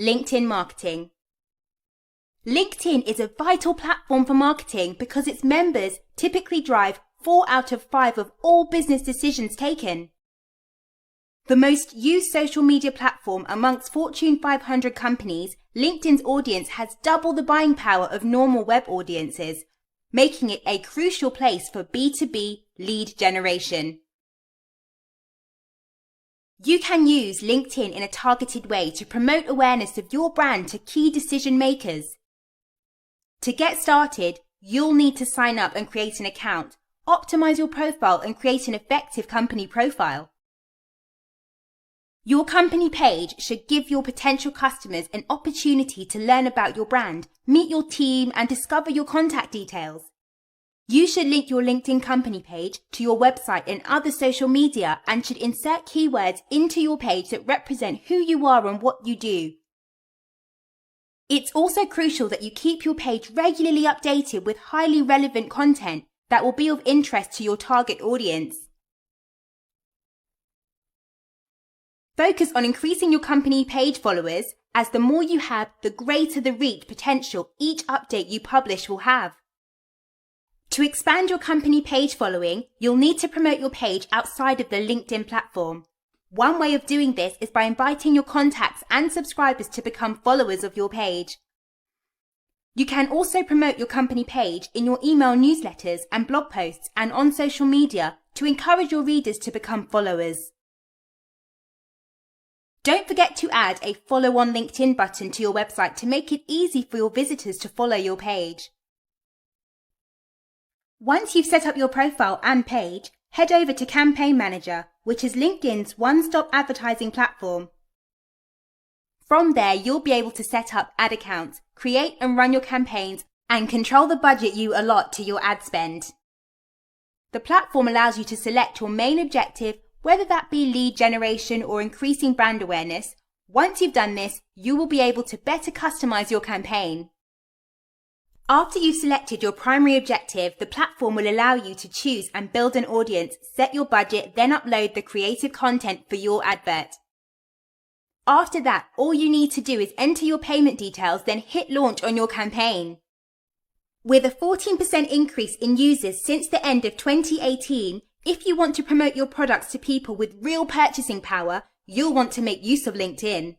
LinkedIn marketing. LinkedIn is a vital platform for marketing because its members typically drive 4 out of 5 of all business decisions taken. The most used social media platform amongst Fortune 500 companies, LinkedIn's audience has double the buying power of normal web audiences, making it a crucial place for B2B lead generation. You can use LinkedIn in a targeted way to promote awareness of your brand to key decision makers. To get started, you'll need to sign up and create an account, optimize your profile and create an effective company profile. Your company page should give your potential customers an opportunity to learn about your brand, meet your team, and discover your contact details. You should link your LinkedIn company page to your website and other social media and should insert keywords into your page that represent who you are and what you do. It's also crucial that you keep your page regularly updated with highly relevant content that will be of interest to your target audience. Focus on increasing your company page followers, as the more you have, the greater the reach potential each update you publish will have. To expand your company page following, you'll need to promote your page outside of the LinkedIn platform. One way of doing this is by inviting your contacts and subscribers to become followers of your page. You can also promote your company page in your email newsletters and blog posts and on social media to encourage your readers to become followers. Don't forget to add a Follow on LinkedIn button to your website to make it easy for your visitors to follow your page. Once you've set up your profile and page, head over to Campaign Manager, which is LinkedIn's one-stop advertising platform. From there, you'll be able to set up ad accounts, create and run your campaigns, and control the budget you allot to your ad spend. The platform allows you to select your main objective, whether that be lead generation or increasing brand awareness. Once you've done this, you will be able to better customize your campaign. After you've selected your primary objective, the platform will allow you to choose and build an audience, set your budget, then upload the creative content for your advert. After that, all you need to do is enter your payment details, then hit launch on your campaign. With a 14% increase in users since the end of 2018, if you want to promote your products to people with real purchasing power, you'll want to make use of LinkedIn.